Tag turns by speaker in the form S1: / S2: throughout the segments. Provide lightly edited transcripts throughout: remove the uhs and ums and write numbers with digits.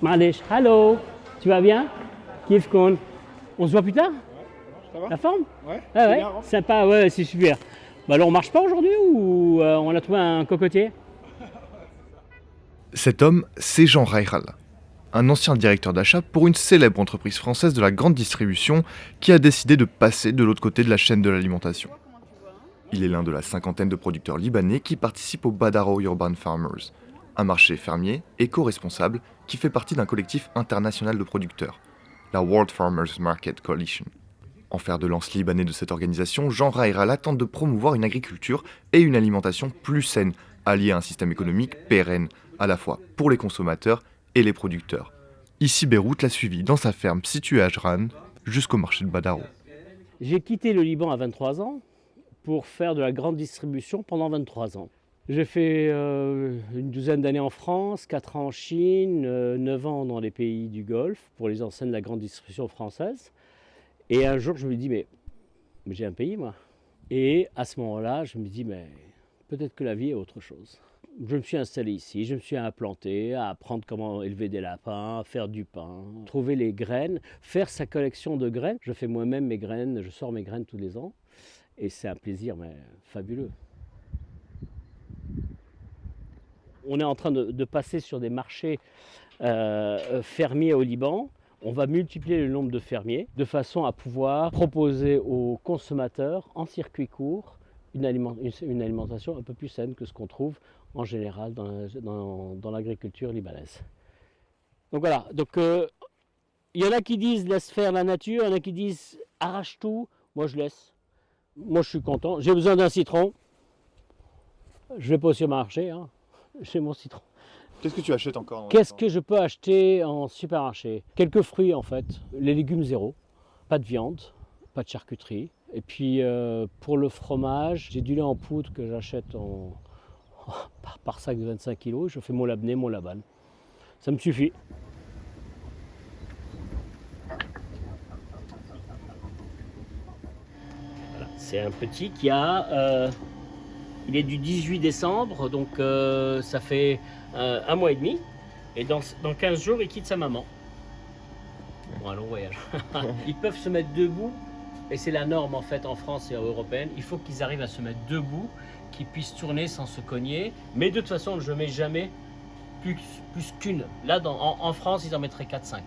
S1: Malish, hello, tu vas bien? Kif Kon. On se voit plus tard?
S2: Ça va?
S1: La forme?
S2: Ouais,
S1: Ah ouais,
S2: bien, hein.
S1: sympa, ouais, c'est super. Bah alors on marche pas aujourd'hui ou on a trouvé un cocotier?
S3: Cet homme, c'est Jean Reichal, un ancien directeur d'achat pour une célèbre entreprise française de la grande distribution qui a décidé de passer de l'autre côté de la chaîne de l'alimentation. Il est l'un de la cinquantaine de producteurs libanais qui participent au Badaro Urban Farmers, un marché fermier éco-responsable qui fait partie d'un collectif international de producteurs, la World Farmers Market Coalition. En fer de lance libanais de cette organisation, Jean Reichal tente de promouvoir une agriculture et une alimentation plus saine, alliée à un système économique pérenne, à la fois pour les consommateurs et les producteurs. Ici, Beyrouth l'a suivi dans sa ferme située à Ajran, jusqu'au marché de Badaro.
S1: J'ai quitté le Liban à 23 ans pour faire de la grande distribution pendant 23 ans. J'ai fait une douzaine d'années en France, 4 ans en Chine, 9 ans dans les pays du Golfe pour les enseignes de la grande distribution française. Et un jour, je me dis, mais j'ai un pays, moi. Et à ce moment-là, je me dis, mais peut-être que la vie est autre chose. Je me suis installé ici, je me suis implanté, à apprendre comment élever des lapins, faire du pain, trouver les graines, faire sa collection de graines. Je fais moi-même mes graines, je sors mes graines tous les ans. Et c'est un plaisir mais fabuleux. On est en train de passer sur des marchés fermiers au Liban. On va multiplier le nombre de fermiers de façon à pouvoir proposer aux consommateurs en circuit court une alimentation un peu plus saine que ce qu'on trouve en général dans l'agriculture libanaise. Donc voilà, il y en a qui disent laisse faire la nature, il y en a qui disent arrache tout, moi je laisse. Moi je suis content, j'ai besoin d'un citron, je vais pas au supermarché, hein. J'ai mon citron.
S3: Qu'est-ce que tu achètes encore?
S1: Qu'est-ce que je peux acheter en supermarché? Quelques fruits en fait, les légumes zéro, pas de viande, pas de charcuterie. Et puis pour le fromage, j'ai du lait en poudre que j'achète par sac de 25 kg. Je fais mon labné, mon laban. Ça me suffit. Voilà. C'est un petit qui a... il est du 18 décembre, donc ça fait un mois et demi. Et dans 15 jours, il quitte sa maman. Bon, un long voyage. Ils peuvent se mettre debout. Et c'est la norme en fait en France et en européenne. Il faut qu'ils arrivent à se mettre debout, qu'ils puissent tourner sans se cogner. Mais de toute façon, je ne mets jamais plus qu'une. Là, en France, ils en mettraient 4-5.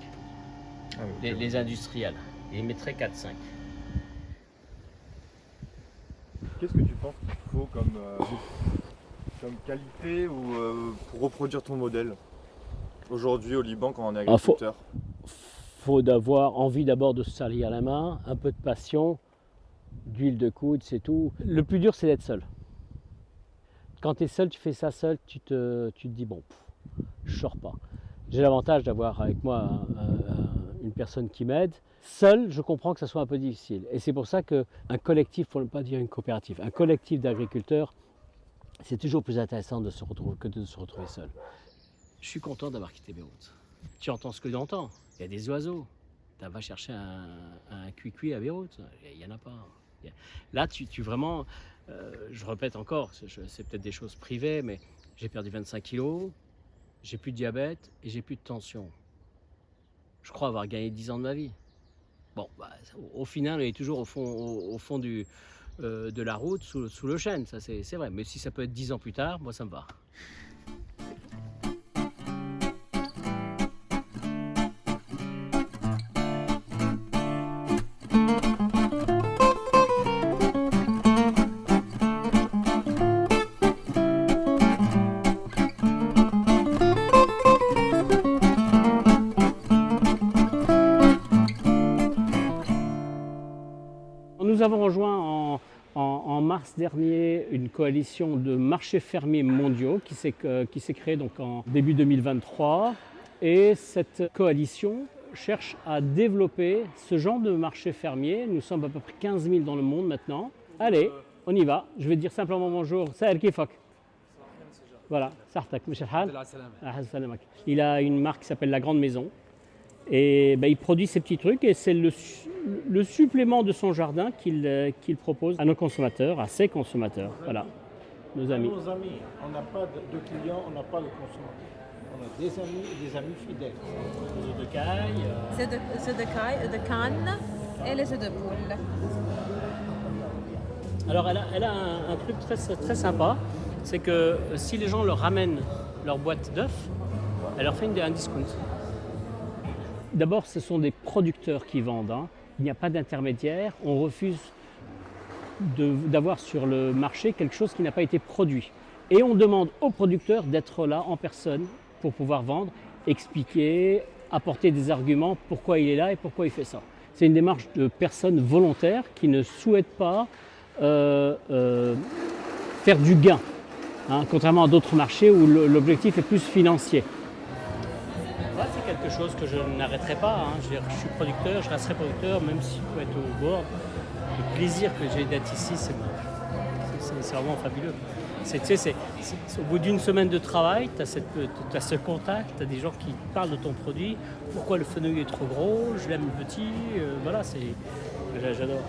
S1: Ah oui, les industriels. Ils mettraient 4-5.
S3: Qu'est-ce que tu penses qu'il faut comme qualité ou pour reproduire ton modèle aujourd'hui au Liban quand on est agriculteur?
S1: Faut d'avoir envie d'abord de se salir la main, un peu de passion, d'huile de coude, c'est tout. Le plus dur, c'est d'être seul. Quand tu es seul, tu fais ça seul, tu te dis bon, je sors pas. J'ai l'avantage d'avoir avec moi une personne qui m'aide. Seul, je comprends que ça soit un peu difficile. Et c'est pour ça qu'un collectif, pour ne pas dire une coopérative, un collectif d'agriculteurs, c'est toujours plus intéressant de se retrouver que de se retrouver seul. Je suis content d'avoir quitté Beyrouth. Tu entends ce que tu entends. Il y a des oiseaux. Tu vas chercher un cuicui à Beyrouth. Il n'y en a pas. Là, tu vraiment... je répète encore, c'est peut-être des choses privées, mais j'ai perdu 25 kilos, j'ai plus de diabète et j'ai plus de tension. Je crois avoir gagné 10 ans de ma vie. Bon, bah, au final, on est toujours au fond de la route, sous le chêne, ça c'est vrai. Mais si ça peut être 10 ans plus tard, moi ça me va. Nous avons rejoint en mars dernier une coalition de marchés fermiers mondiaux qui s'est créée donc en début 2023. Et cette coalition cherche à développer ce genre de marché fermier. Nous sommes à peu près 15 000 dans le monde maintenant. Allez, on y va. Je vais dire simplement bonjour. Saher kifak. Voilà, sartak, Mishal Hal. Il a une marque qui s'appelle La Grande Maison. Et il produit ces petits trucs et c'est le supplément de son jardin qu'il propose à nos consommateurs, à ses consommateurs. Voilà. nos amis.
S2: Nos amis, on n'a pas de clients, on n'a pas de consommateurs. On a des amis et des amis fidèles. Les œufs de caille.
S4: œufs de caille, œufs de canne et les œufs de poule.
S1: Alors elle a un truc très sympa, c'est que si les gens leur ramènent leur boîte d'œufs, elle leur fait un discount. D'abord, ce sont des producteurs qui vendent, hein. Il n'y a pas d'intermédiaire, on refuse d'avoir sur le marché quelque chose qui n'a pas été produit. Et on demande au producteur d'être là en personne pour pouvoir vendre, expliquer, apporter des arguments pourquoi il est là et pourquoi il fait ça. C'est une démarche de personnes volontaires qui ne souhaitent pas faire du gain, hein, contrairement à d'autres marchés où l'objectif est plus financier. Là, c'est quelque chose que je n'arrêterai pas, hein. Je suis producteur, je resterai producteur, même si je peux être au bord. Le plaisir que j'ai d'être ici, c'est vraiment fabuleux. Au bout d'une semaine de travail, tu as ce contact, tu as des gens qui parlent de ton produit, pourquoi le fenouil est trop gros, je l'aime petit, voilà, j'adore.